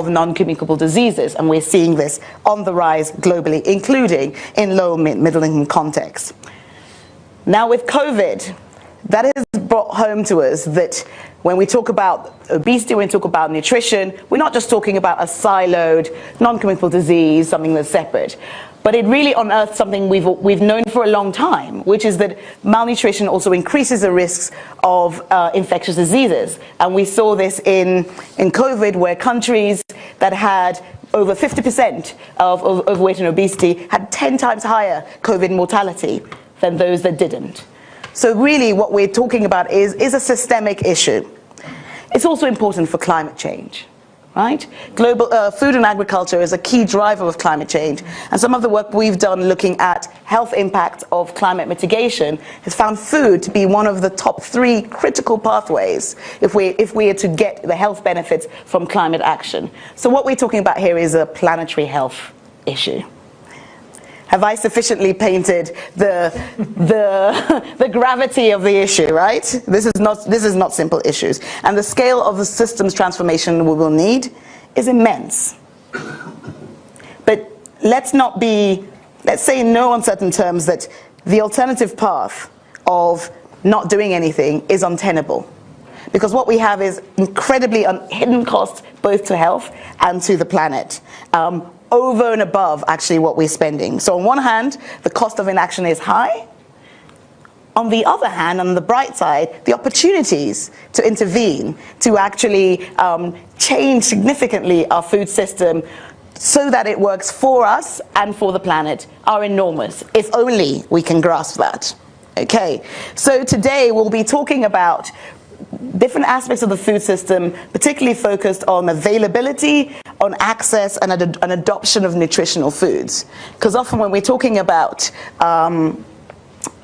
non-communicable diseases, and we're seeing this on the rise globally, including in low and middle-income contexts. Now with COVID, that has brought home to us that when we talk about obesity, when we talk about nutrition, we're not just talking about a siloed, non-communicable disease, something that's separate. But it really unearthed something we've known for a long time, which is that malnutrition also increases the risks of infectious diseases. And we saw this in COVID, where countries that had over 50% of overweight and obesity had 10 times higher COVID mortality than those that didn't. So really what we're talking about is a systemic issue. It's also important for climate change. Right? Global food and agriculture is a key driver of climate change, and some of the work we've done looking at health impact of climate mitigation has found food to be one of the top 3 critical pathways if we are to get the health benefits from climate action. So what we're talking about here is a planetary health issue. Have I sufficiently painted the gravity of the issue, right? This is not simple issues. And the scale of the systems transformation we will need is immense. But let's say in no uncertain terms that the alternative path of not doing anything is untenable. Because what we have is incredibly hidden costs both to health and to the planet. Over and above actually what we're spending. So on one hand, the cost of inaction is high. On the other hand, on the bright side, the opportunities to intervene, to actually change significantly our food system so that it works for us and for the planet are enormous, if only we can grasp that. Okay, so today we'll be talking about different aspects of the food system, particularly focused on availability, on access, and an adoption of nutritional foods. Because often when we're talking about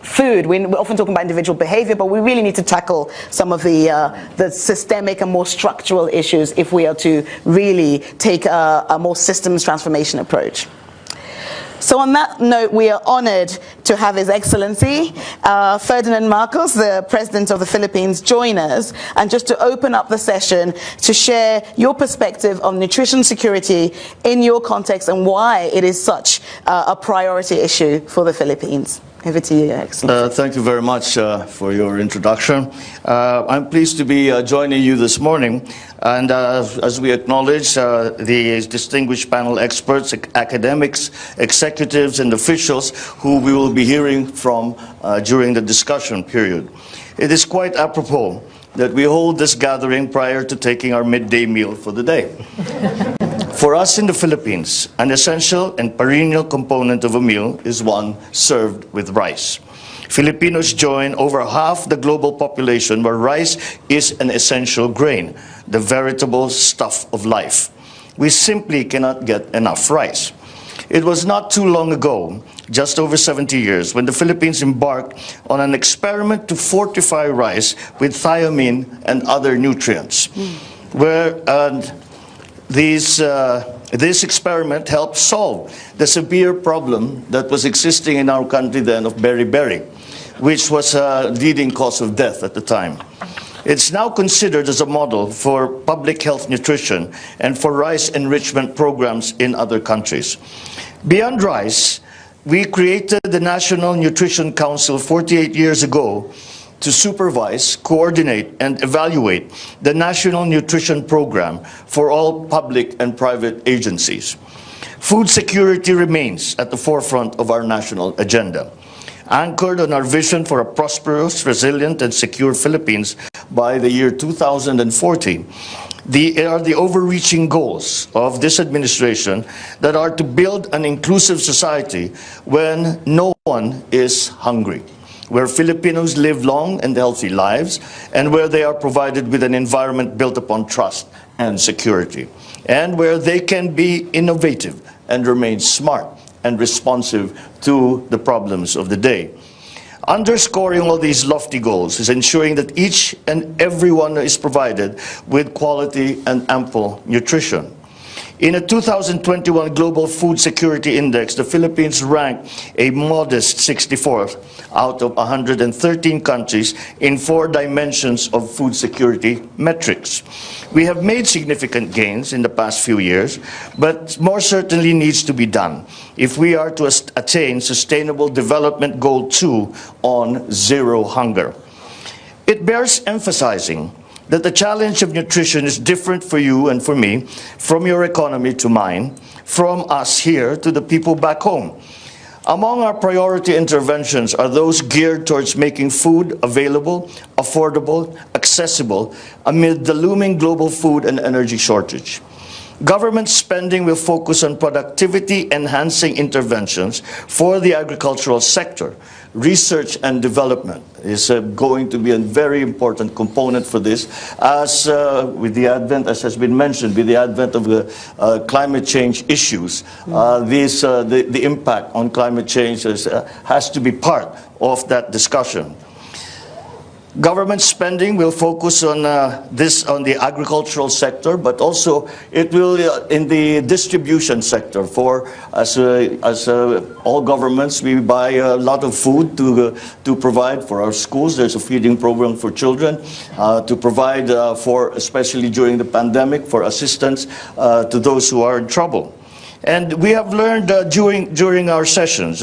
food, we're often talking about individual behavior, but we really need to tackle some of the systemic and more structural issues if we are to really take a more systems transformation approach. So on that note, we are honored to have His Excellency Ferdinand Marcos, the President of the Philippines, join us, and just to open up the session to share your perspective on nutrition security in your context and why it is such a priority issue for the Philippines. Over to you, Your Excellency. Thank you very much for your introduction. I'm pleased to be joining you this morning. And as we acknowledge the distinguished panel experts, academics, executives, and officials who we will be hearing from during the discussion period. It is quite apropos that we hold this gathering prior to taking our midday meal for the day. For us in the Philippines, an essential and perennial component of a meal is one served with rice. Filipinos join over half the global population where rice is an essential grain, the veritable stuff of life. We simply cannot get enough rice. It was not too long ago, just over 70 years, when the Philippines embarked on an experiment to fortify rice with thiamine and other nutrients, this experiment helped solve the severe problem that was existing in our country then of beriberi, which was a leading cause of death at the time. It's now considered as a model for public health nutrition and for rice enrichment programs in other countries. Beyond rice, we created the National Nutrition Council 48 years ago to supervise, coordinate, and evaluate the National Nutrition Program for all public and private agencies. Food security remains at the forefront of our national agenda, anchored on our vision for a prosperous, resilient, and secure Philippines by the year 2040. They are the overreaching goals of this administration that are to build an inclusive society when no one is hungry, where Filipinos live long and healthy lives, and where they are provided with an environment built upon trust and security, and where they can be innovative and remain smart and responsive to the problems of the day. Underscoring all these lofty goals is ensuring that each and everyone is provided with quality and ample nutrition. In a 2021 Global Food Security Index, the Philippines ranked a modest 64th out of 113 countries in 4 dimensions of food security metrics. We have made significant gains in the past few years, but more certainly needs to be done if we are to attain Sustainable Development Goal 2 on zero hunger. It bears emphasizing that the challenge of nutrition is different for you and for me, from your economy to mine, from us here to the people back home. Among our priority interventions are those geared towards making food available, affordable, accessible amid the looming global food and energy shortage. Government spending will focus on productivity-enhancing interventions for the agricultural sector. Research and development is going to be a very important component for this, as with the advent, as has been mentioned, with the advent of the climate change issues. The impact on climate change has to be part of that discussion. Government spending will focus on on the agricultural sector, but also it will in the distribution sector. For as all governments, we buy a lot of food to provide for our schools. There's a feeding program for children to provide for, especially during the pandemic, for assistance to those who are in trouble. And we have learned during our sessions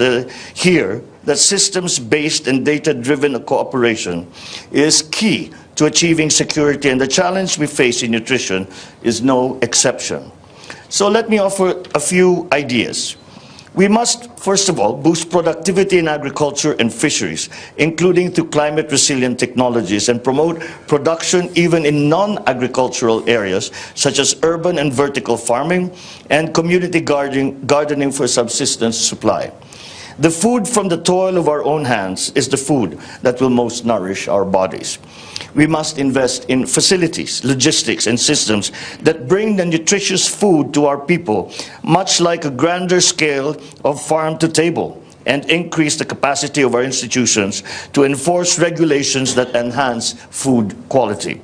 here that systems-based and data-driven cooperation is key to achieving security, and the challenge we face in nutrition is no exception. So let me offer a few ideas. We must, first of all, boost productivity in agriculture and fisheries, including through climate-resilient technologies, and promote production even in non-agricultural areas, such as urban and vertical farming, and community gardening for subsistence supply. The food from the toil of our own hands is the food that will most nourish our bodies. We must invest in facilities, logistics, and systems that bring the nutritious food to our people, much like a grander scale of farm to table, and increase the capacity of our institutions to enforce regulations that enhance food quality.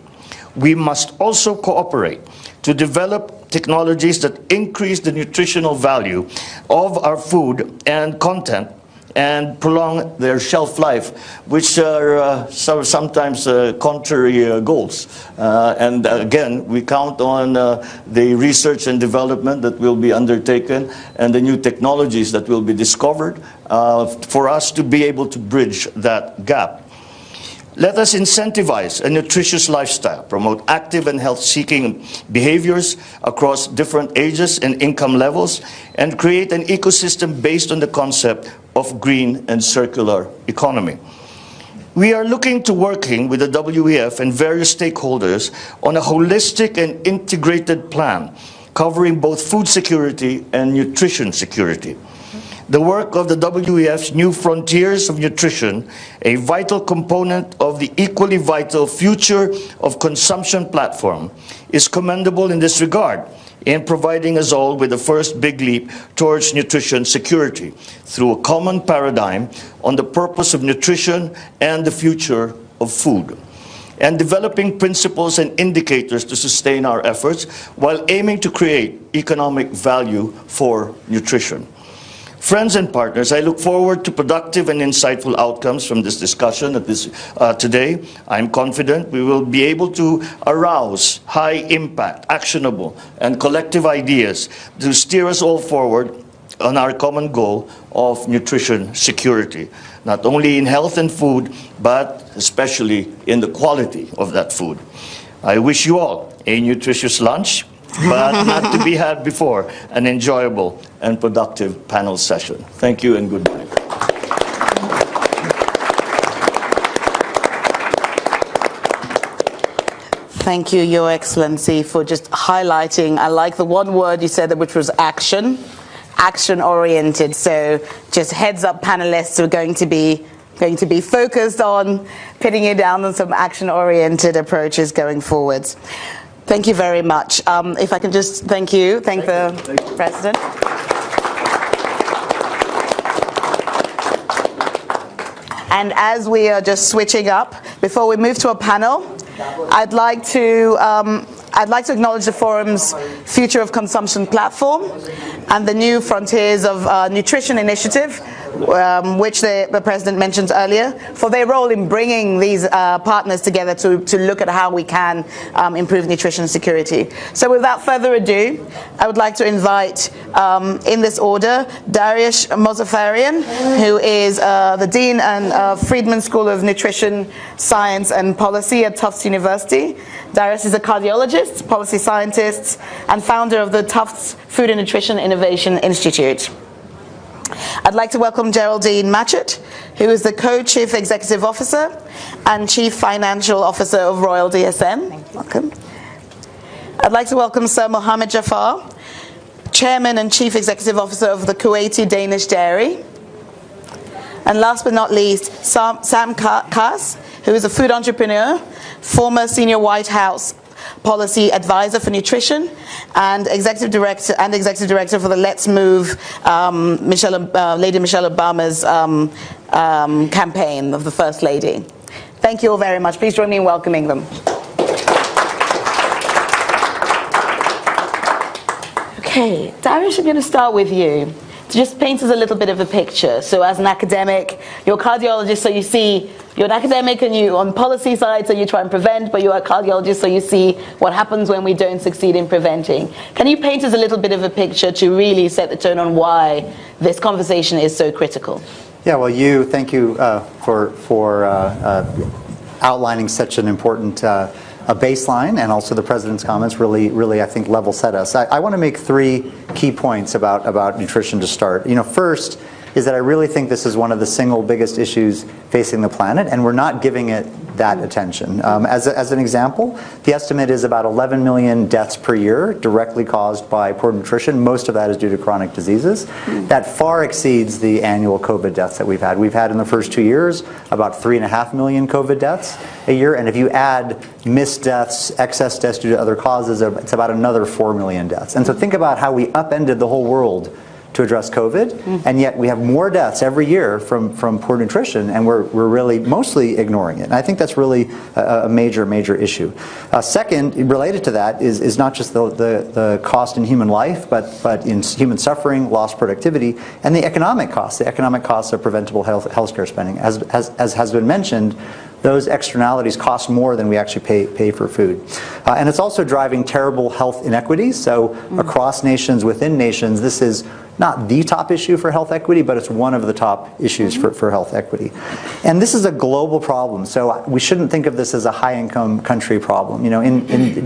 We must also cooperate to develop technologies that increase the nutritional value of our food and content and prolong their shelf life, which are sometimes contrary goals. And again, we count on the research and development that will be undertaken and the new technologies that will be discovered for us to be able to bridge that gap. Let us incentivize a nutritious lifestyle, promote active and health-seeking behaviors across different ages and income levels, and create an ecosystem based on the concept of green and circular economy. We are looking to working with the WEF and various stakeholders on a holistic and integrated plan covering both food security and nutrition security. The work of the WEF's New Frontiers of Nutrition, a vital component of the equally vital Future of Consumption platform, is commendable in this regard, in providing us all with the first big leap towards nutrition security through a common paradigm on the purpose of nutrition and the future of food, and developing principles and indicators to sustain our efforts while aiming to create economic value for nutrition. Friends and partners, I look forward to productive and insightful outcomes from this discussion today. I'm confident we will be able to arouse high-impact, actionable, and collective ideas to steer us all forward on our common goal of nutrition security, not only in health and food, but especially in the quality of that food. I wish you all a nutritious lunch, but not to be had before an enjoyable and productive panel session. Thank you and good night. Thank you, Your Excellency, for just highlighting. I like the one word you said, which was action, action-oriented. So just heads up, panelists are going to be focused on pinning you down on some action-oriented approaches going forwards. Thank you very much. If I can just thank the President. And as we are just switching up, before we move to a panel, I'd like to I'd like to acknowledge the forum's Future of Consumption platform and the New Frontiers of Nutrition initiative, which the President mentioned earlier, for their role in bringing these partners together to look at how we can improve nutrition security. So without further ado, I would like to invite, in this order, Dariush Mozaffarian, who is the Dean and Friedman School of Nutrition, Science and Policy at Tufts University. Dariush is a cardiologist, policy scientist, and founder of the Tufts Food and Nutrition Innovation Institute. I'd like to welcome Geraldine Matchett, who is the Co-Chief Executive Officer and Chief Financial Officer of Royal DSM. Welcome. I'd like to welcome Sir Mohammed Jafar, Chairman and Chief Executive Officer of the Kuwaiti Danish Dairy. And last but not least, Sam Kass, who is a food entrepreneur, former Senior White House Policy Advisor for Nutrition, and Executive Director for the Let's Move Lady Michelle Obama's campaign of the First Lady. Thank you all very much. Please join me in welcoming them. Okay, Dariush, I'm going to start with you. To just paint us a little bit of a picture. So as an academic, you're a cardiologist, so you see, you're an academic and you on policy side, so you try and prevent, but you're a cardiologist, so you see what happens when we don't succeed in preventing. Can you paint us a little bit of a picture to really set the tone on why this conversation is so critical? Yeah, well, thank you for outlining such an important a baseline, and also the President's comments really, I think, level set us. I want to make three key points about nutrition to start. First is that I really think this is one of the single biggest issues facing the planet, and we're not giving it that attention. As an example, the estimate is about 11 million deaths per year directly caused by poor nutrition. Most of that is due to chronic diseases. That far exceeds the annual COVID deaths that we've had. We've had in the first 2 years about 3.5 million COVID deaths a year, and if you add missed deaths, excess deaths due to other causes, it's about another 4 million deaths. And so think about how we upended the whole world to address COVID, and yet we have more deaths every year from poor nutrition, and we're really mostly ignoring it. And I think that's really a major issue. Second, related to that is not just the cost in human life, but in human suffering, lost productivity, and the economic costs. The economic costs of preventable healthcare spending. As has been mentioned, those externalities cost more than we actually pay for food. And it's also driving terrible health inequities. So across nations, within nations, this is not the top issue for health equity, but it's one of the top issues for health equity. And this is a global problem, so we shouldn't think of this as a high-income country problem.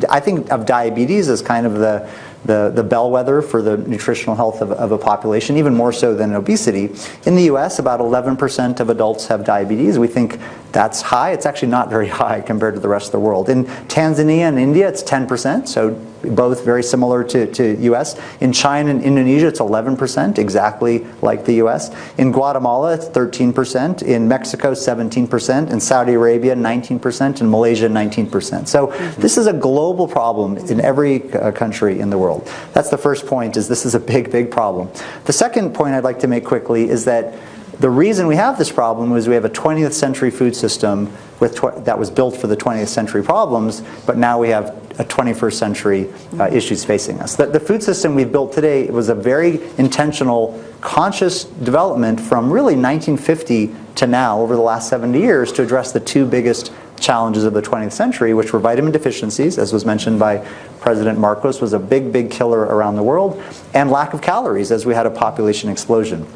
I think of diabetes as kind of the bellwether for the nutritional health of a population, even more so than obesity. In the US, about 11% of adults have diabetes. We think that's high. It's actually not very high compared to the rest of the world. In Tanzania and India, it's 10%, so both very similar to US. In China and Indonesia, it's 11%, exactly like the US. In Guatemala, it's 13%. In Mexico, 17%. In Saudi Arabia, 19%. In Malaysia, 19%. So this is a global problem in every country in the world. That's the first point, is this is a big problem. The second point I'd like to make quickly is that the reason we have this problem is we have a 20th century food system that was built for the 20th century problems, but now we have a 21st century issues facing us. The food system we've built today was a very intentional, conscious development from really 1950 to now, over the last 70 years, to address the two biggest challenges of the 20th century, which were vitamin deficiencies, as was mentioned by President Marcos, was a big killer around the world, and lack of calories, as we had a population explosion.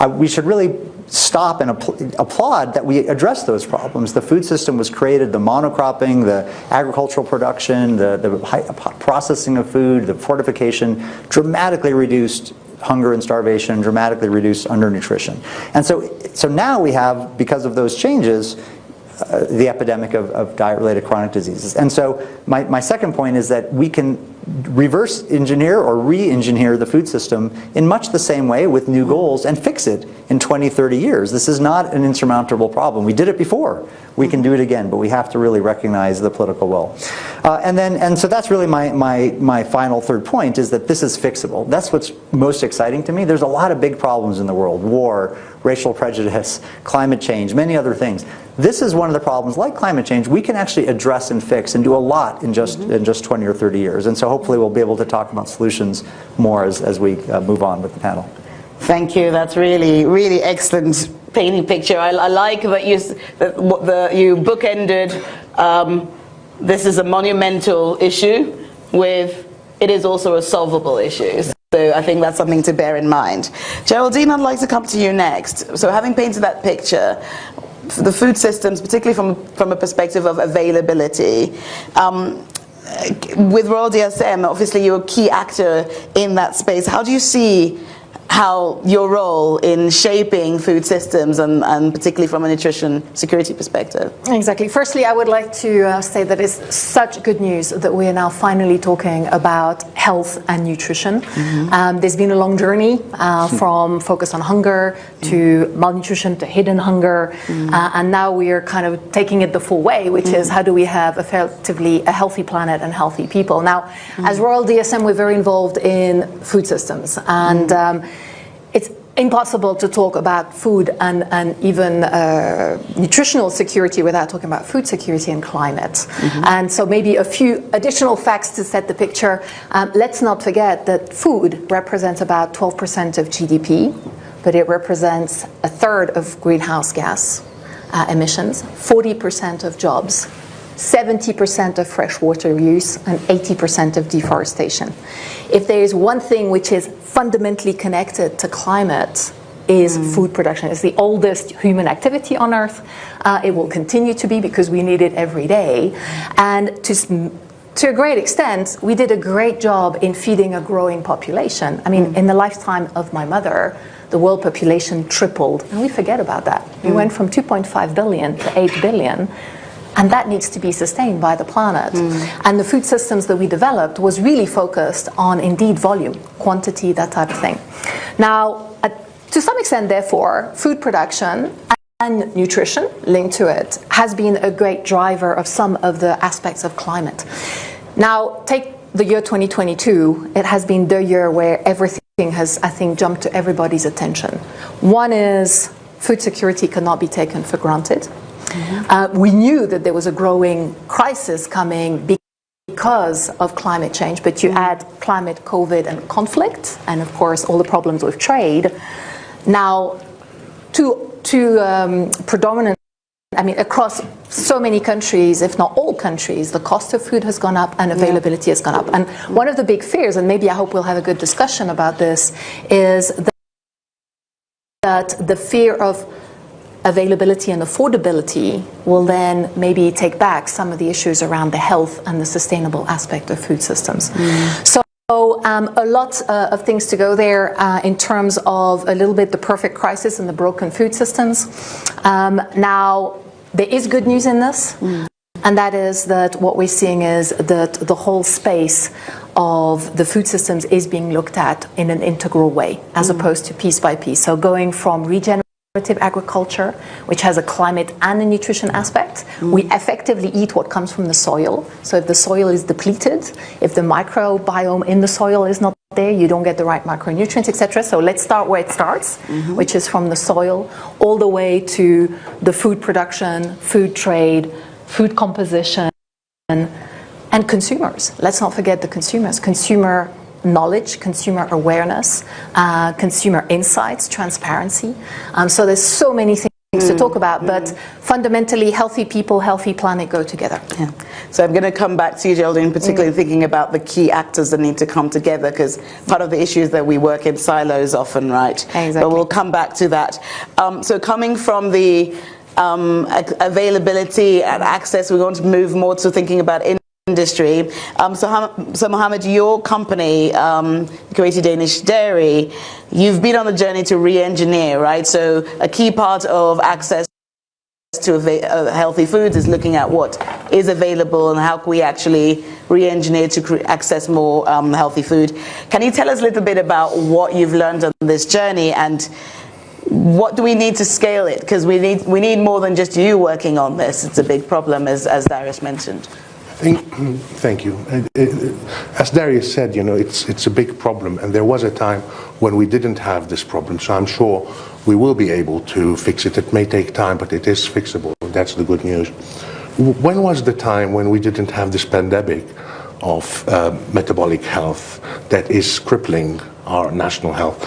We should really stop and applaud that we address those problems. The food system was created, the monocropping, the agricultural production, the processing of food, the fortification, dramatically reduced hunger and starvation, dramatically reduced undernutrition. And so now we have, because of those changes, the epidemic of diet-related chronic diseases. And so my second point is that we can reverse engineer or re-engineer the food system in much the same way with new goals and fix it in 20, 30 years. This is not an insurmountable problem. We did it before We can do it again, but we have to really recognize the political will. And so that's really my final third point, is that this is fixable. That's what's most exciting to me. There's a lot of big problems in the world: war, racial prejudice, climate change, many other things. This is one of the problems, like climate change, we can actually address and fix and do a lot in just 20 or 30 years. And so hopefully we'll be able to talk about solutions more as we move on with the panel. Thank you. That's really, really excellent painting picture. I like that you bookended. This is a monumental issue with, it is also a solvable issue. So I think that's something to bear in mind. Geraldine, I'd like to come to you next. So having painted that picture, the food systems, particularly from a perspective of availability, with Royal DSM, obviously you're a key actor in that space. How do you see how your role in shaping food systems and particularly from a nutrition security perspective? Exactly. Firstly, I would like to say that it's such good news that we are now finally talking about health and nutrition. There's been a long journey from focus on hunger to malnutrition to hidden hunger, and now we are kind of taking it the full way, which is how do we have effectively a healthy planet and healthy people. Now, as Royal DSM, we're very involved in food systems, and it's impossible to talk about food and even nutritional security without talking about food security and climate. And so maybe a few additional facts to set the picture. Let's not forget that food represents about 12% of GDP, but it represents a third of greenhouse gas emissions, 40% of jobs, 70% of freshwater use, and 80% of deforestation. If there is one thing which is fundamentally connected to climate, is food production. It's the oldest human activity on Earth. It will continue to be because we need it every day. And to a great extent, we did a great job in feeding a growing population. I mean, in the lifetime of my mother, the world population tripled, and we forget about that. We went from 2.5 billion to 8 billion. And that needs to be sustained by the planet. And the food systems that we developed was really focused on, indeed, volume, quantity, that type of thing. Now, to some extent, therefore, food production and nutrition linked to it has been a great driver of some of the aspects of climate. Now, take the year 2022. It has been the year where everything has, I think, jumped to everybody's attention. One is food security cannot be taken for granted. We knew that there was a growing crisis coming because of climate change, but you add climate, COVID, and conflict, and of course all the problems with trade. Now, two predominant, I mean, across so many countries, if not all countries, the cost of food has gone up and availability has gone up. And one of the big fears, and maybe I hope we'll have a good discussion about this, is that the fear of availability and affordability will then maybe take back some of the issues around the health and the sustainable aspect of food systems. So a lot of things to go there in terms of a little bit the perfect crisis and the broken food systems. Now, there is good news in this, and that is that what we're seeing is that the whole space of the food systems is being looked at in an integral way, as opposed to piece by piece. So going from regenerative agriculture, which has a climate and a nutrition aspect. We effectively eat what comes from the soil. So if the soil is depleted, if the microbiome in the soil is not there, you don't get the right micronutrients, etc. So let's start where it starts, which is from the soil, all the way to the food production, food trade, food composition, and consumers. Let's not forget the consumers. Consumer knowledge, consumer awareness, consumer insights, transparency. So there's so many things to talk about, but fundamentally, healthy people, healthy planet go together. Yeah. So I'm going to come back to you, Geraldine, particularly thinking about the key actors that need to come together, because part of the issue is that we work in silos often, right? Exactly. But we'll come back to that. So coming from the availability and access, we want to move more to thinking about industry. So Mohammed, your company, Kuwaiti Danish Dairy, you've been on a journey to re-engineer, right? So a key part of access to healthy foods is looking at what is available and how can we actually re-engineer to access more healthy food. Can you tell us a little bit about what you've learned on this journey and What do we need to scale it? Because we need more than just you working on this. It's a big problem, as Darius mentioned. Thank you. As Darius said, it's a big problem, and there was a time when we didn't have this problem, so I'm sure we will be able to fix it. It may take time, but it is fixable. That's the good news. When was the time when we didn't have this pandemic of metabolic health that is crippling our national health?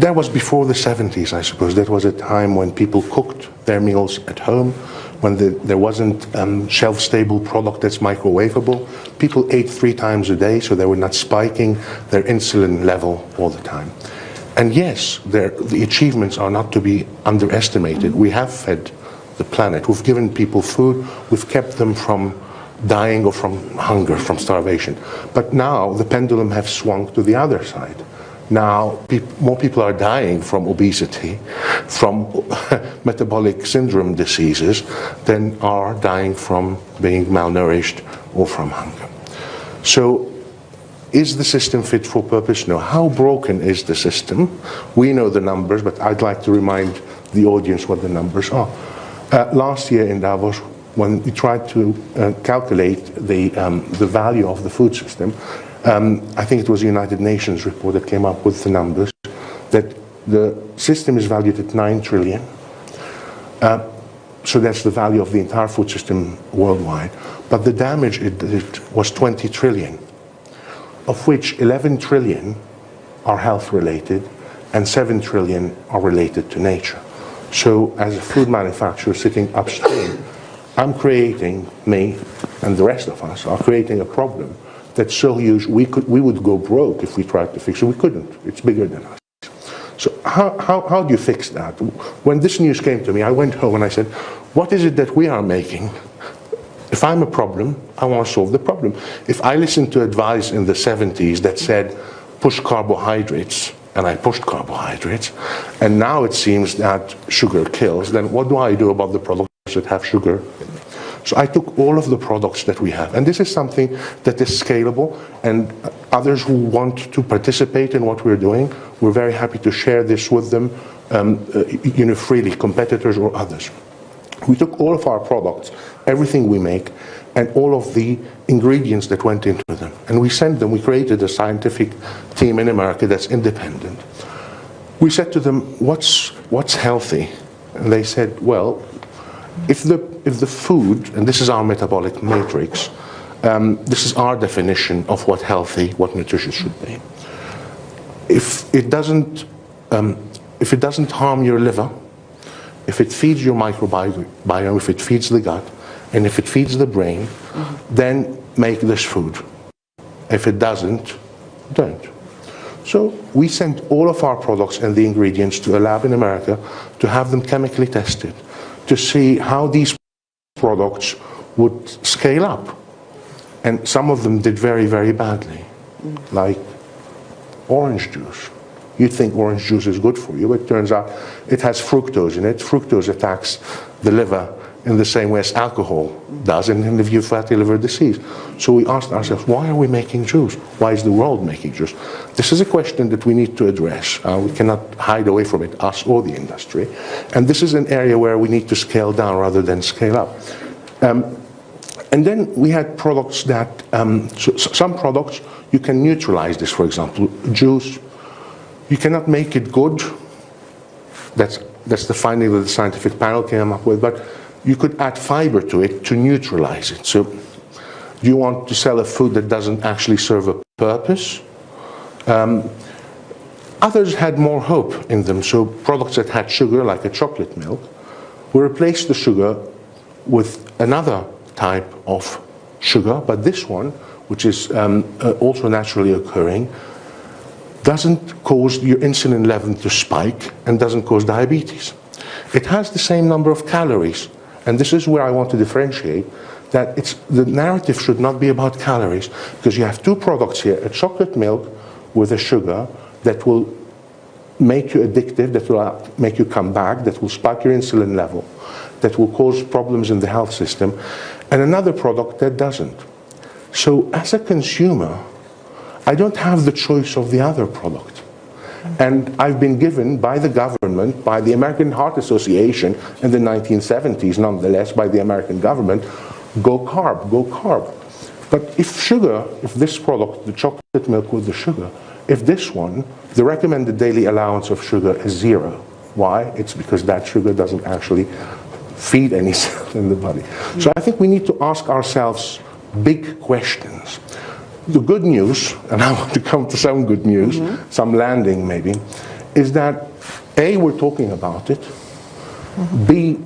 That was before the 70s, I suppose. That was a time when people cooked their meals at home, when there wasn't shelf-stable product that's microwavable. People ate 3 times a day, so they were not spiking their insulin level all the time. And yes, the achievements are not to be underestimated. We have fed the planet. We've given people food. We've kept them from dying or from hunger, from starvation. But now the pendulum has swung to the other side. Now, more people are dying from obesity, from metabolic syndrome diseases, than are dying from being malnourished or from hunger. So, is the system fit for purpose? No. How broken is the system? We know the numbers, but I'd like to remind the audience what the numbers are. Last year in Davos, when we tried to calculate the value of the food system, I think it was the United Nations report that came up with the numbers, that the system is valued at 9 trillion. So that's the value of the entire food system worldwide. But the damage it did was 20 trillion, of which 11 trillion are health related and 7 trillion are related to nature. So as a food manufacturer sitting upstream, I'm creating, me and the rest of us are creating a problem that's so huge we would go broke if we tried to fix it. We couldn't. It's bigger than us. So how do you fix that? When this news came to me, I went home and I said, what is it that we are making? If I'm a problem, I want to solve the problem. If I listened to advice in the 70s that said, push carbohydrates, and I pushed carbohydrates, and now it seems that sugar kills, then what do I do about the products that have sugar? So I took all of the products that we have, and this is something that is scalable, and others who want to participate in what we're doing, we're very happy to share this with them, freely, competitors or others. We took all of our products, everything we make, and all of the ingredients that went into them, and we sent them. We created a scientific team in America that's independent. We said to them, what's healthy? And they said, well, if the food, and this is our metabolic matrix, this is our definition of what healthy, what nutritious should be. If it doesn't harm your liver, if it feeds your microbiome, if it feeds the gut, and if it feeds the brain, then make this food. If it doesn't, don't. So we sent all of our products and the ingredients to a lab in America to have them chemically tested, to see how these products would scale up. And some of them did very, very badly, like orange juice. You'd think orange juice is good for you, but it turns out it has fructose in it. Fructose attacks the liver in the same way as alcohol does, and can give you fatty liver disease. So we asked ourselves, why are we making juice? Why is the world making juice? This is a question that we need to address. We cannot hide away from it, us or the industry. And this is an area where we need to scale down rather than scale up. And then we had products that, some products, you can neutralize this, for example, juice. You cannot make it good. That's the finding that the scientific panel came up with, but you could add fiber to it to neutralize it. So do you want to sell a food that doesn't actually serve a purpose? Others had more hope in them. So products that had sugar, like a chocolate milk, we replaced the sugar with another type of sugar, but this one, which is also naturally occurring, doesn't cause your insulin level to spike and doesn't cause diabetes. It has the same number of calories, and this is where I want to differentiate, that the narrative should not be about calories, because you have two products here, a chocolate milk with a sugar that will make you addictive, that will make you come back, that will spike your insulin level, that will cause problems in the health system, and another product that doesn't. So as a consumer, I don't have the choice of the other product. And I've been given by the government, by the American Heart Association in the 1970s, nonetheless, by the American government, go carb, go carb. But if sugar, if this product, the chocolate milk with the sugar, if this one, the recommended daily allowance of sugar is 0. Why? It's because that sugar doesn't actually feed any cell in the body. So I think we need to ask ourselves big questions. The good news, and I want to come to some good news, some landing maybe, is that A, we're talking about it. B,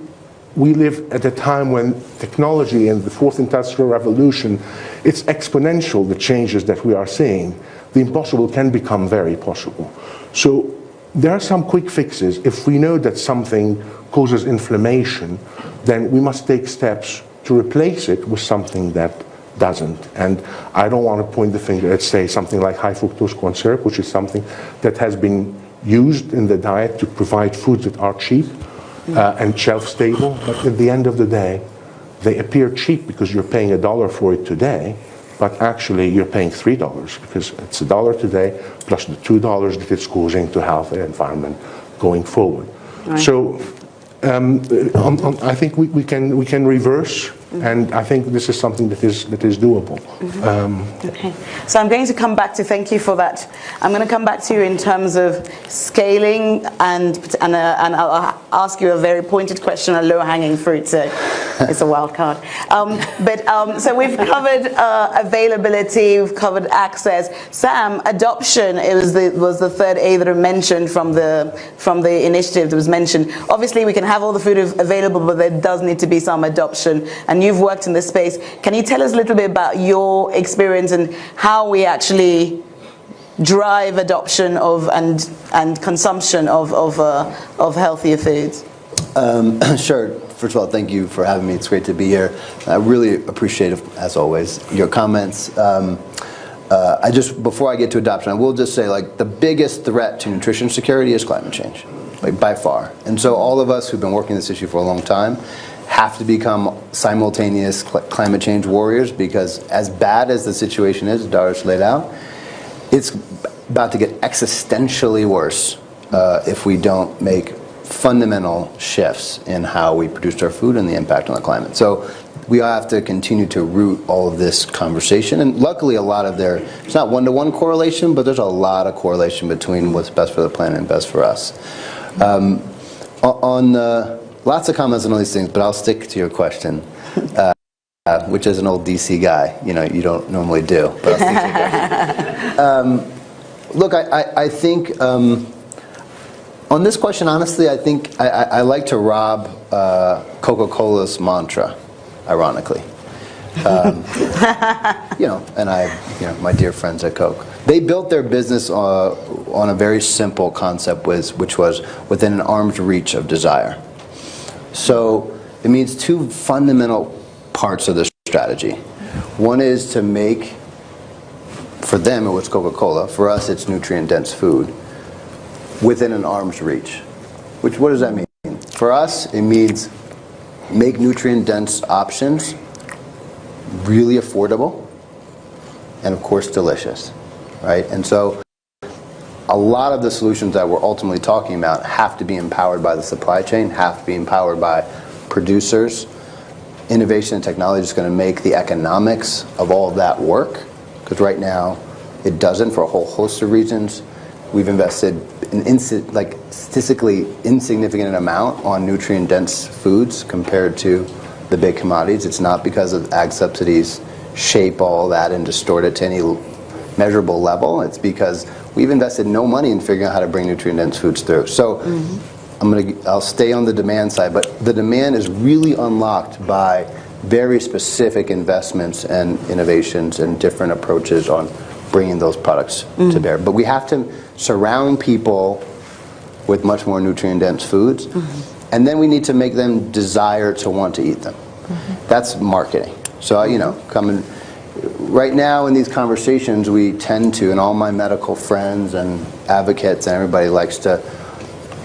we live at a time when technology and the fourth industrial revolution, it's exponential, the changes that we are seeing. The impossible can become very possible. So there are some quick fixes. If we know that something causes inflammation, then we must take steps to replace it with something that doesn't. And I don't want to point the finger at, say, something like high fructose corn syrup, which is something that has been used in the diet to provide foods that are cheap and shelf stable. But at the end of the day, they appear cheap because you're paying $1 for it today, but actually you're paying $3 because it's $1 today plus the $2 that it's causing to health and environment going forward. Right. So I think we can reverse, and I think this is something that is doable. Okay, so I'm going to come back to, thank you for that. I'm going to come back to you in terms of scaling, and I'll ask you a very pointed question, a low-hanging fruit, so it's a wild card. So we've covered availability, we've covered access. Sam, adoption, it was the third A that I mentioned from the initiative that was mentioned. Obviously, we can have all the food available, but there does need to be some adoption. And you've worked in this space. Can you tell us a little bit about your experience and how we actually drive adoption of and consumption of healthier foods? Sure. First of all, thank you for having me. It's great to be here. I really appreciate, as always, your comments. Before I get to adoption, I will just say, like, the biggest threat to nutrition security is climate change, like, by far. And so all of us who've been working this issue for a long time have to become simultaneous climate change warriors, because as bad as the situation is, Darius laid out, it's about to get existentially worse if we don't make fundamental shifts in how we produce our food and the impact on the climate. So we have to continue to root all of this conversation, and luckily a lot of it's not one-to-one correlation, but there's a lot of correlation between what's best for the planet and best for us. Lots of comments on all these things, but I'll stick to your question, which is an old DC guy. You don't normally do, but I'll stick to your question. Look, I think on this question, honestly, I think I like to rob Coca-Cola's mantra, ironically. And my dear friends at Coke, they built their business on a very simple concept, which was within an arm's reach of desire. So it means two fundamental parts of the strategy. One is to make, for them it was Coca-Cola, for us it's nutrient-dense food, within an arm's reach. What does that mean? For us, it means make nutrient-dense options really affordable and, of course, delicious, right? And so a lot of the solutions that we're ultimately talking about have to be empowered by the supply chain, have to be empowered by producers. Innovation and technology is going to make the economics of all of that work, because right now it doesn't, for a whole host of reasons. We've invested an statistically insignificant amount on nutrient-dense foods compared to the big commodities. It's not because of ag subsidies shape all that and distort it to any measurable level. It's because we've invested no money in figuring out how to bring nutrient-dense foods through. So I'll stay on the demand side, but the demand is really unlocked by very specific investments and innovations and different approaches on bringing those products to bear. But we have to surround people with much more nutrient-dense foods, and then we need to make them desire to want to eat them. That's marketing. So, right now in these conversations, we tend to, and all my medical friends and advocates and everybody likes to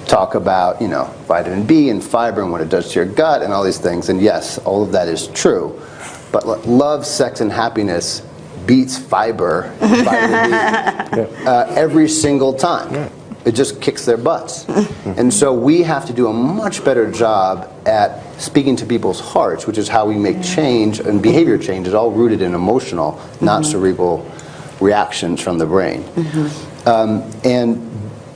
talk about, vitamin B and fiber and what it does to your gut and all these things. And yes, all of that is true. But love, sex, and happiness beats fiber and vitamin B every single time. it just kicks their butts. And so we have to do a much better job at speaking to people's hearts, which is how we make change, and behavior change is all rooted in emotional, not cerebral reactions from the brain. And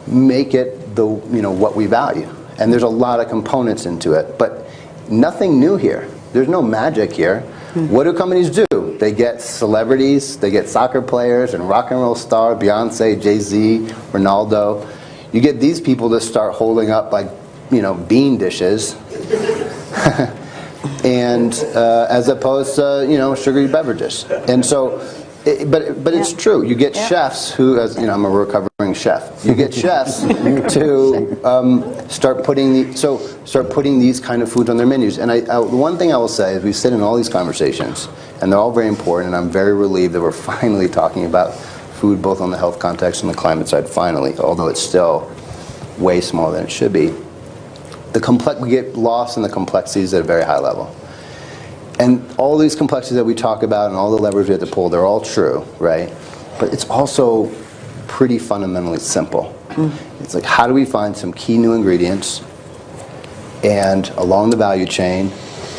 make it the, what we value. And there's a lot of components into it, but nothing new here. There's no magic here. What do companies do? They get celebrities, they get soccer players and rock and roll stars, Beyonce, Jay-Z, Ronaldo. You get these people to start holding up like, bean dishes, and as opposed to sugary beverages. And so, but it's true. You get chefs who, as I'm a recovering chef. You get chefs to start putting these kind of foods on their menus. And the one thing I will say is we sit in all these conversations, and they're all very important. And I'm very relieved that we're finally talking about food, both on the health context and the climate side. Finally, although it's still way smaller than it should be. We get lost in the complexities at a very high level. And all these complexities that we talk about and all the levers we have to pull, they're all true, right? But it's also pretty fundamentally simple. It's like, how do we find some key new ingredients and along the value chain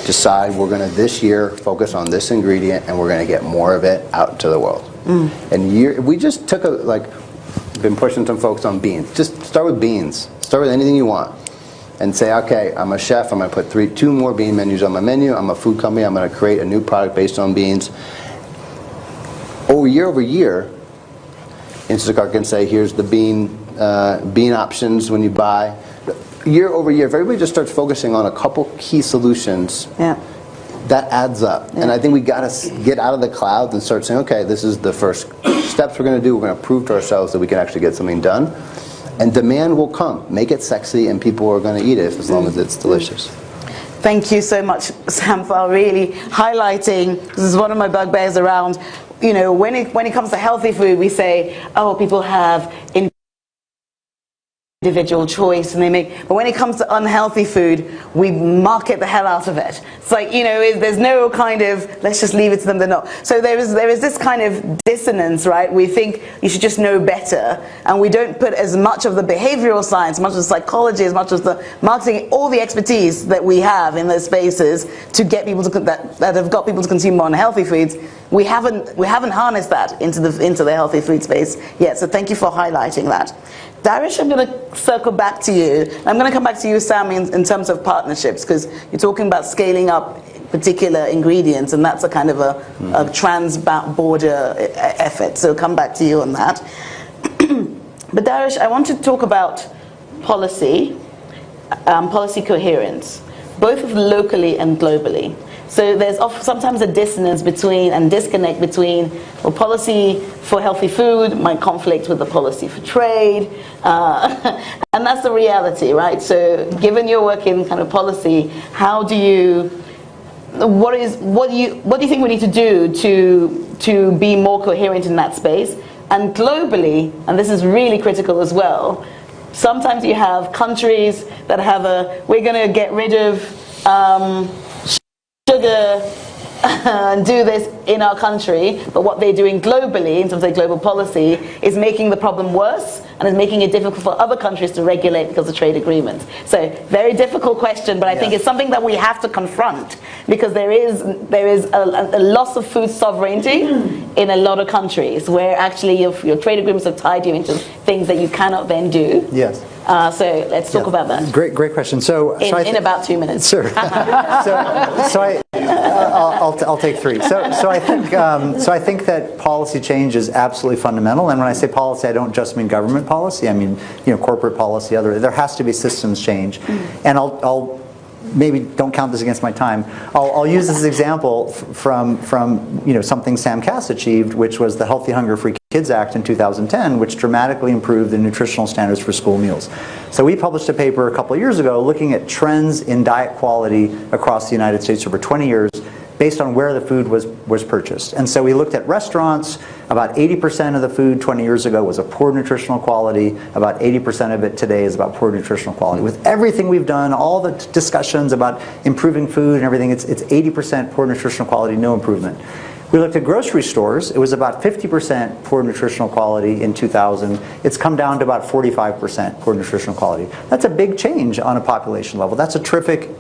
decide we're going to this year focus on this ingredient and we're going to get more of it out to the world. And we just took been pushing some folks on beans. Just start with beans. Start with anything you want. And say, okay, I'm a chef, I'm going to put 2 more bean menus on my menu, I'm a food company, I'm going to create a new product based on beans. Year over year, Instacart can say, here's the bean options when you buy. Year over year, if everybody just starts focusing on a couple key solutions, that adds up. And I think we got to get out of the clouds and start saying, okay, this is the first steps we're going to do. We're going to prove to ourselves that we can actually get something done. And demand will come. Make it sexy, and people are going to eat it as long as it's delicious. Thank you so much, Sam, for really highlighting. This is one of my bugbears around. When it comes to healthy food, we say, oh, people have individual choice, and but when it comes to unhealthy food, we market the hell out of it. It's like, there's no kind of, let's just leave it to them, they're not. So there is this kind of dissonance, right? We think you should just know better, and we don't put as much of the behavioral science, as much of the psychology, as much as the marketing, all the expertise that we have in those spaces to get people that have got people to consume more unhealthy foods. We haven't harnessed that into the healthy food space yet. So thank you for highlighting that. Darish, I'm going to circle back to you. I'm going to come back to you, Sam, in terms of partnerships, because you're talking about scaling up particular ingredients, and that's a kind of a trans-border effort. So come back to you on that. But Darish, I want to talk about policy, policy coherence, both locally and globally. So there's sometimes a dissonance disconnect between policy for healthy food might conflict with the policy for trade, and that's the reality, right? So given your work in kind of policy, what do you think we need to do to be more coherent in that space? And globally, and this is really critical as well, sometimes you have countries that have we're going to get rid of sugar and do this in our country, but what they're doing globally in terms of global policy is making the problem worse and is making it difficult for other countries to regulate because of trade agreements. So very difficult question, but I think it's something that we have to confront, because there is a loss of food sovereignty in a lot of countries where actually your trade agreements have tied you into things that you cannot then do. Yes. So let's talk about that. Great question. In about 2 minutes. Sure. I'll take 3. So I think that policy change is absolutely fundamental. And when I say policy, I don't just mean government policy. I mean corporate policy. There has to be systems change. And I'll maybe don't count this against my time. I'll use this example from something Sam Cass achieved, which was the Healthy Hunger Free Kids Act in 2010, which dramatically improved the nutritional standards for school meals. So we published a paper a couple of years ago looking at trends in diet quality across the United States over 20 years based on where the food was purchased. And so we looked at restaurants. About 80% of the food 20 years ago was of poor nutritional quality. About 80% of it today is about poor nutritional quality. With everything we've done, all the discussions about improving food and everything, it's 80% poor nutritional quality, no improvement. We looked at grocery stores. It was about 50% poor nutritional quality in 2000. It's come down to about 45% poor nutritional quality. That's a big change on a population level. That's a terrific,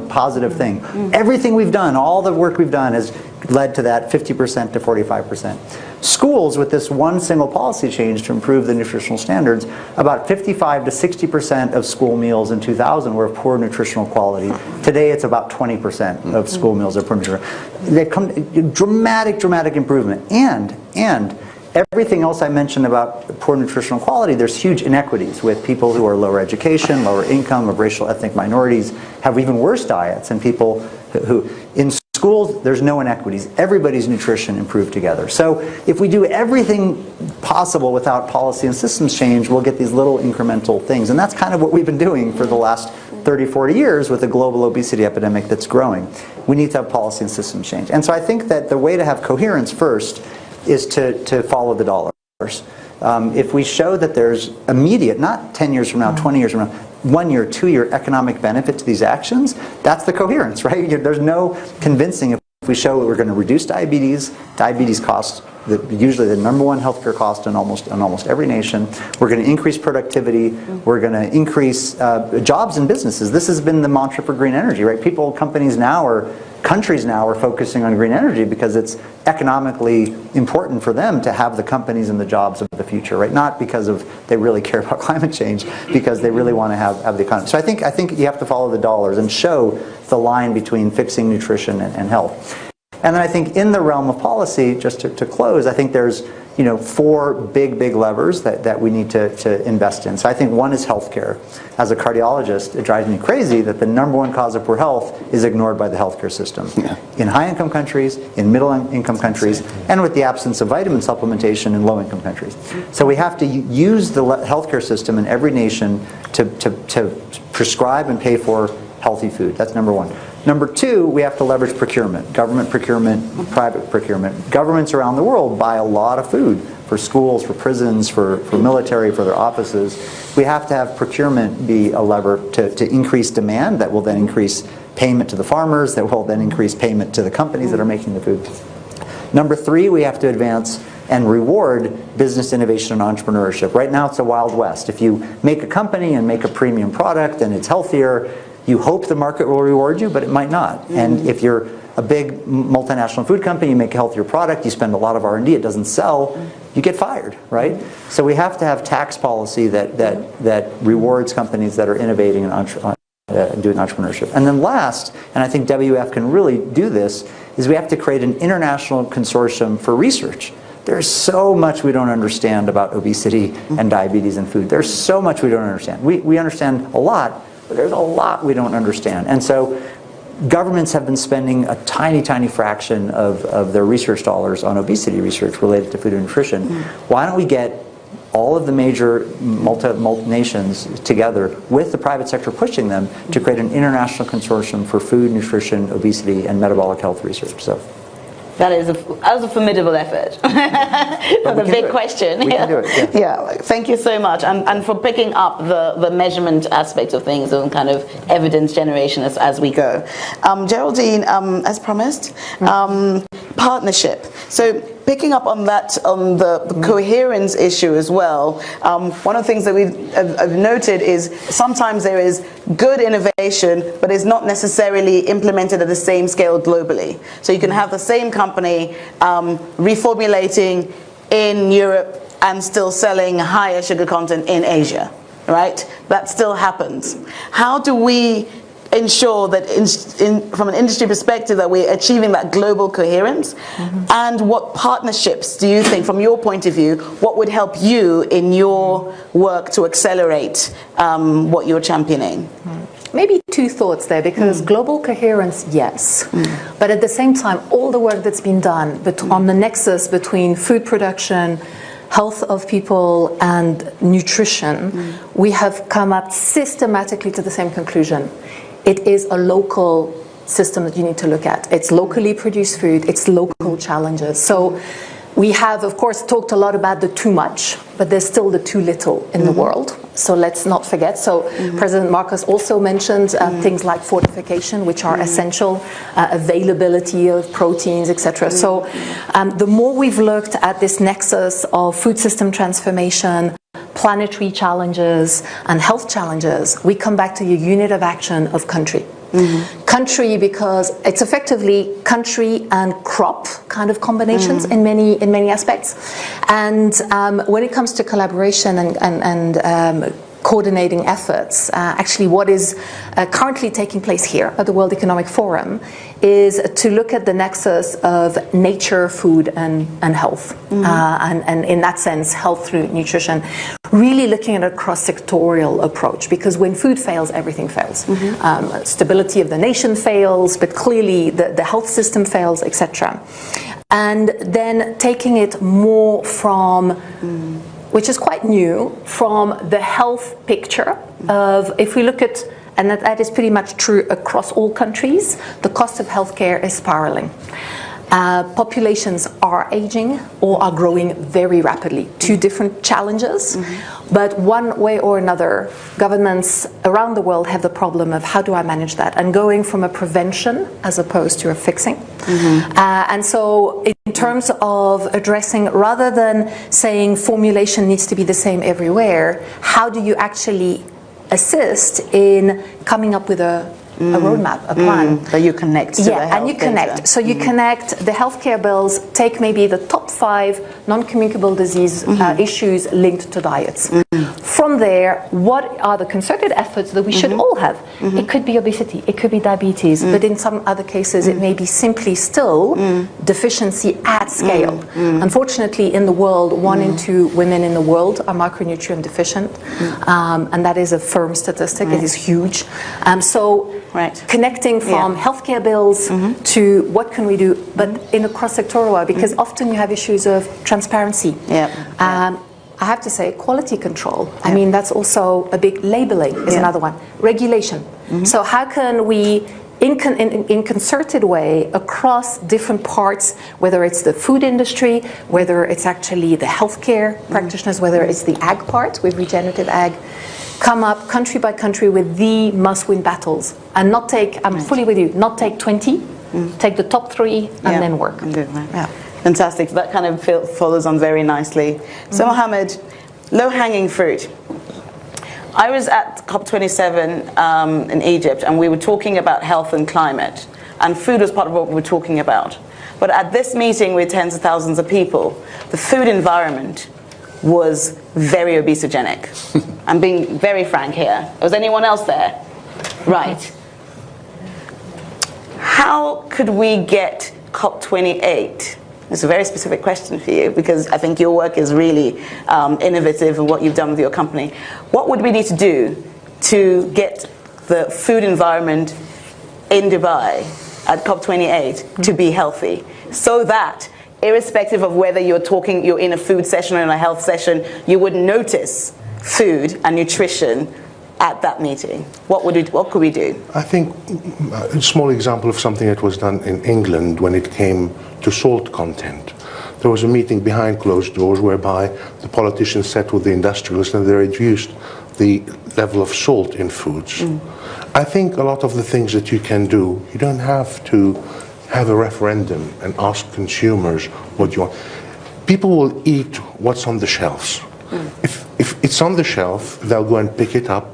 positive thing. Everything we've done, all the work we've done has led to that 50% to 45%. Schools, with this one single policy change to improve the nutritional standards, about 55 to 60% of school meals in 2000 were of poor nutritional quality. Today it's about 20% of school meals are poor nutritional. They come dramatic improvement. And everything else I mentioned about poor nutritional quality, there's huge inequities with people who are lower education, lower income, of racial ethnic minorities, have even worse diets, and people who, in schools, there's no inequities. Everybody's nutrition improved together. So if we do everything possible without policy and systems change, we'll get these little incremental things. And that's kind of what we've been doing for the last 30, 40 years with the global obesity epidemic that's growing. We need to have policy and systems change. And so I think that the way to have coherence first is to follow the dollars. If we show that there's immediate, not 10 years from now, 20 years from now, 1 year, 2 year economic benefit to these actions, that's the coherence, right? There's no convincing if we show that we're going to reduce diabetes. Diabetes costs usually the #1 healthcare cost in almost every nation. We're going to increase productivity. We're going to increase jobs and businesses. This has been the mantra for green energy, right? Countries now are focusing on green energy because it's economically important for them to have the companies and the jobs of the future, right? Not because they really care about climate change, because they really want to have the economy. So I think you have to follow the dollars and show the line between fixing nutrition and health. And then I think in the realm of policy, just to close, I think there's 4 big levers that we need to invest in. So I think one is healthcare. As a cardiologist, it drives me crazy that the #1 cause of poor health is ignored by the healthcare system. Yeah. In high-income countries, in middle-income countries, and with the absence of vitamin supplementation in low-income countries. So we have to use the healthcare system in every nation to prescribe and pay for healthy food. That's #1. #2, we have to leverage procurement, government procurement, private procurement. Governments around the world buy a lot of food for schools, for prisons, for military, for their offices. We have to have procurement be a lever to increase demand that will then increase payment to the farmers, that will then increase payment to the companies that are making the food. #3, we have to advance and reward business innovation and entrepreneurship. Right now it's a Wild West. If you make a company and make a premium product and it's healthier, you hope the market will reward you, but it might not. And if you're a big multinational food company, you make a healthier product, you spend a lot of R&D, it doesn't sell, you get fired, right? So we have to have tax policy that rewards companies that are innovating and doing entrepreneurship. And then last, and I think WF can really do this, is we have to create an international consortium for research. There's so much we don't understand about obesity and diabetes and food. There's so much we don't understand. We understand a lot, but there's a lot we don't understand. And so governments have been spending a tiny fraction of their research dollars on obesity research related to food and nutrition. Why don't we get all of the major nations together with the private sector pushing them to create an international consortium for food, nutrition, obesity, and metabolic health research? So that is a formidable effort. That's a big question. We can do it. Yeah, thank you so much. And for picking up the measurement aspect of things and kind of evidence generation as we go. Geraldine, as promised, partnership. So picking up on that, on the coherence issue as well, one of the things that I've noted is sometimes there is good innovation, but it's not necessarily implemented at the same scale globally. So you can have the same company reformulating in Europe and still selling higher sugar content in Asia, right? That still happens. How do we ensure that from an industry perspective that we're achieving that global coherence? And what partnerships do you think, from your point of view, what would help you in your work to accelerate what you're championing? Maybe 2 thoughts there, because global coherence, yes. But at the same time, all the work that's been done on the nexus between food production, health of people, and nutrition, we have come up systematically to the same conclusion. It is a local system that you need to look at. It's locally produced food, it's local challenges. So We have, of course, talked a lot about the too much, but there's still the too little in the world. So let's not forget. So President Marcos also mentioned things like fortification, which are essential, availability of proteins, etc. So the more we've looked at this nexus of food system transformation, planetary challenges, and health challenges, we come back to the unit of action of country. Country, because it's effectively country and crop kind of combinations in many aspects. And when it comes to collaboration and coordinating efforts, actually what is currently taking place here at the World Economic Forum is to look at the nexus of nature, food, and health. And in that sense, health through nutrition, really looking at a cross-sectorial approach, because when food fails, everything fails. Stability of the nation fails, but clearly the health system fails, etc. And then taking it more from which is quite new, from the health picture of, if we look at, and that is pretty much true across all countries, the cost of healthcare is spiraling. Populations are aging or are growing very rapidly. Two different challenges, but one way or another, governments around the world have the problem of how do I manage that? And going from a prevention as opposed to a fixing. And so in terms of addressing, rather than saying formulation needs to be the same everywhere, how do you actually assist in coming up with a roadmap, a plan. That you connect to the health and you connect. data. So you connect the healthcare bills, take maybe the top 5 non-communicable disease issues linked to diets. From there, what are the concerted efforts that we should all have? It could be obesity, it could be diabetes, but in some other cases it may be simply still deficiency at scale. Unfortunately, in the world, 1 in 2 women in the world are micronutrient deficient, and that is a firm statistic. It is huge. So connecting from healthcare bills to what can we do, but in a cross-sectoral way, because often you have issues of transparency. I have to say, quality control. I mean, that's also a big, labeling is another one. Regulation. So how can we, in concerted way, across different parts, whether it's the food industry, whether it's actually the healthcare practitioners, whether it's the ag part with regenerative ag, come up country by country with the must-win battles, and not take, I'm fully with you, not take 20, take the top 3 and then work. Fantastic. That kind of follows on very nicely. So Mohammed, low-hanging fruit. I was at COP27 in Egypt, and we were talking about health and climate, and food was part of what we were talking about. But at this meeting with tens of thousands of people, the food environment was very obesogenic. I'm being very frank here. Was anyone else there? Right. How could we get COP28? It's a very specific question for you, because I think your work is really innovative in what you've done with your company. What would we need to do to get the food environment in Dubai at COP28 to be healthy, so that irrespective of whether you're in a food session or in a health session, you would notice food and nutrition at that meeting? What could we do? I think a small example of something that was done in England when it came to salt content. There was a meeting behind closed doors whereby the politicians sat with the industrialists and they reduced the level of salt in foods. I think a lot of the things that you can do, you don't have to have a referendum and ask consumers what you want. People will eat what's on the shelves. If it's on the shelf, they'll go and pick it up.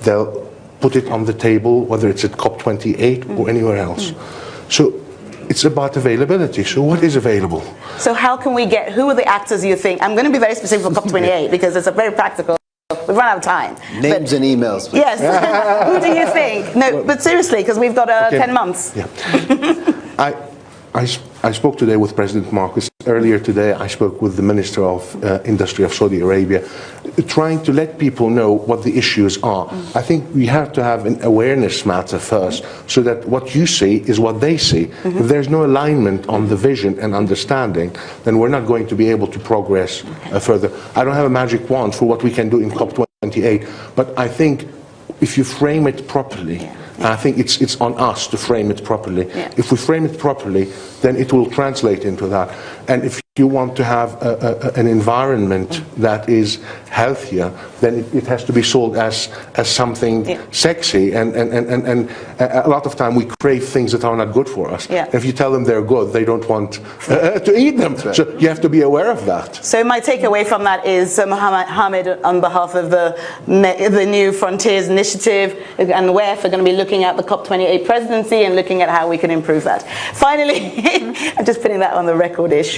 They'll put it on the table, whether it's at COP28 or anywhere else. So it's about availability. So what is available? So how can we get, who are the actors you think? I'm going to be very specific for COP28 because it's a very practical. We've run out of time. Names and emails. Please. Yes. Who do you think? No, but seriously, because we've got 10 months. I spoke today with President Marcos. Earlier today, I spoke with the Minister of Industry of Saudi Arabia, trying to let people know what the issues are. I think we have to have an awareness matter first, so that what you see is what they see. If there's no alignment on the vision and understanding, then we're not going to be able to progress further. I don't have a magic wand for what we can do in COP28, but I think if you frame it properly, I think it's on us to frame it properly. If we frame it properly, then it will translate into that. And if you want to have an environment that is healthier, then it has to be sold as something sexy. And a lot of time we crave things that are not good for us. Yeah. If you tell them they're good, they don't want to eat them. Right. So you have to be aware of that. So my takeaway from that is Hamid, on behalf of the New Frontiers Initiative and WEF, are going to be looking at the COP28 presidency and looking at how we can improve that. Finally, I'm just putting that on the record-ish.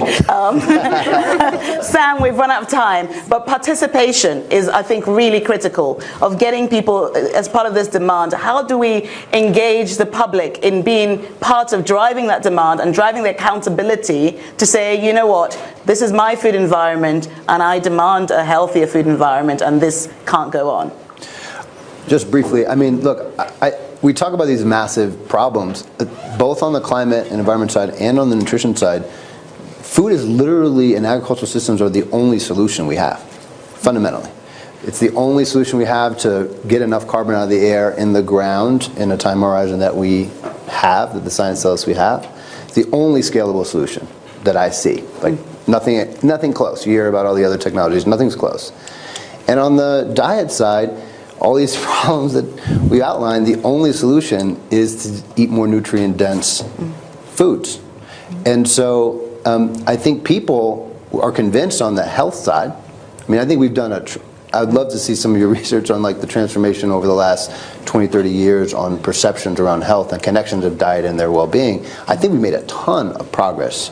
Sam, we've run out of time, but participation is, I think, really critical of getting people as part of this demand. How do we engage the public in being part of driving that demand and driving the accountability to say, you know what, this is my food environment and I demand a healthier food environment and this can't go on? Just briefly, I mean, look, we talk about these massive problems, both on the climate and environment side and on the nutrition side. Food is literally, and agricultural systems are the only solution we have, fundamentally. It's the only solution we have to get enough carbon out of the air in the ground in a time horizon that we have, that the science tells us we have. It's the only scalable solution that I see. Like nothing close. You hear about all the other technologies, nothing's close. And on the diet side, all these problems that we outlined, the only solution is to eat more nutrient-dense foods. And so I think people are convinced on the health side. I mean, I think we've done I would love to see some of your research on like the transformation over the last 20, 30 years on perceptions around health and connections of diet and their well-being. I think we made a ton of progress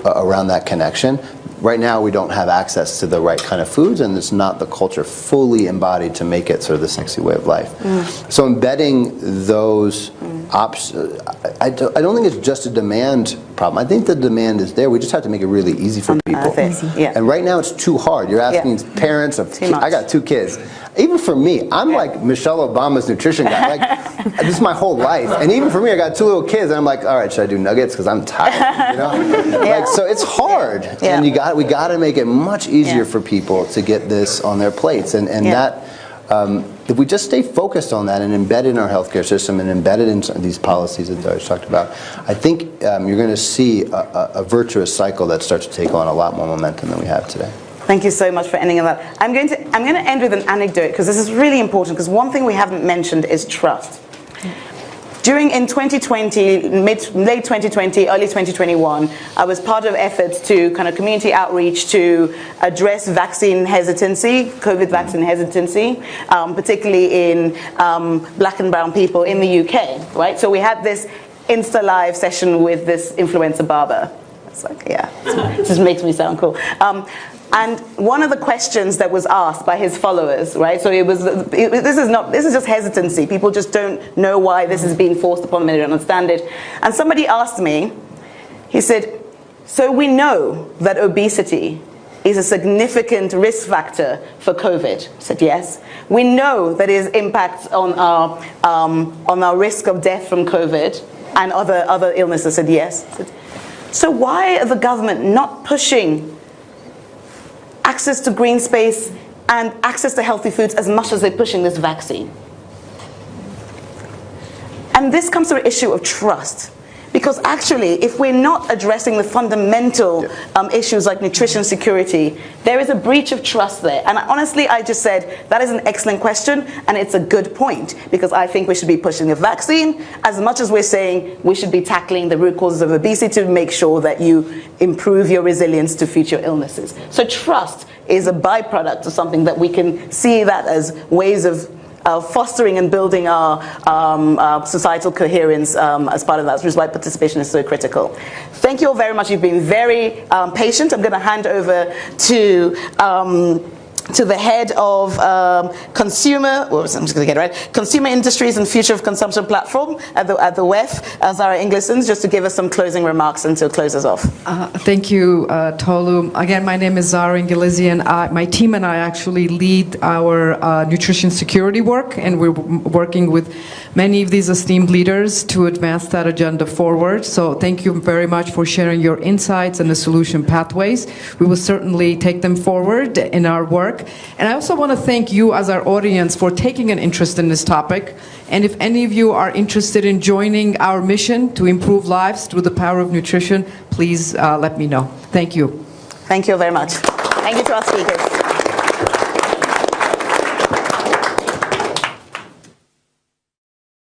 around that connection. Right now, we don't have access to the right kind of foods, and it's not the culture fully embodied to make it sort of the sexy way of life. So embedding those options, I don't think it's just a demand problem. I think the demand is there. We just have to make it really easy for people. And right now, it's too hard. You're asking parents of, I got 2 kids. Even for me, I'm like Michelle Obama's nutrition guy. Like, this is my whole life. And even for me, I got 2 little kids, and I'm like, all right, should I do nuggets? Because I'm tired, you know? Like, so it's hard. And we got to make it much easier for people to get this on their plates. And that, if we just stay focused on that and embed it in our healthcare system and embed it in these policies that Darius talked about, I think you're going to see a virtuous cycle that starts to take on a lot more momentum than we have today. Thank you so much for ending on that. I'm going to end with an anecdote because this is really important, because one thing we haven't mentioned is trust. In 2020, late 2020, early 2021, I was part of efforts to kind of community outreach to address vaccine hesitancy, COVID vaccine hesitancy, particularly in black and brown people in the UK, right? So we had this Insta Live session with this influencer barber. It's like, it just makes me sound cool. And one of the questions that was asked by his followers, right? So this is just hesitancy. People just don't know why this is being forced upon them. They don't understand it. And somebody asked me, he said, so we know that obesity is a significant risk factor for COVID. I said, yes. We know that it impacts on our risk of death from COVID and other illnesses. I said, yes. I said, so why are the government not pushing access to green space and access to healthy foods as much as they're pushing this vaccine? And this comes to an issue of trust. Because actually, if we're not addressing the fundamental issues like nutrition security, there is a breach of trust there. And honestly, I just said, that is an excellent question, and it's a good point, because I think we should be pushing the vaccine as much as we're saying we should be tackling the root causes of obesity to make sure that you improve your resilience to future illnesses. So trust is a byproduct of something that we can see that as ways of fostering and building our societal coherence as part of that, which is why participation is so critical. Thank you all very much. You've been very patient. I'm going to hand over to the head of consumer industries and future of consumption platform at the WEF, Zara Inglisons, just to give us some closing remarks and to close us off. Thank you, Tolu. Again, my name is Zara Inglisons. My team and I actually lead our nutrition security work, and we're working with many of these esteemed leaders to advance that agenda forward. So thank you very much for sharing your insights and the solution pathways. We will certainly take them forward in our work. And I also want to thank you as our audience for taking an interest in this topic. And if any of you are interested in joining our mission to improve lives through the power of nutrition, please let me know. Thank you. Thank you very much. Thank you to our speakers.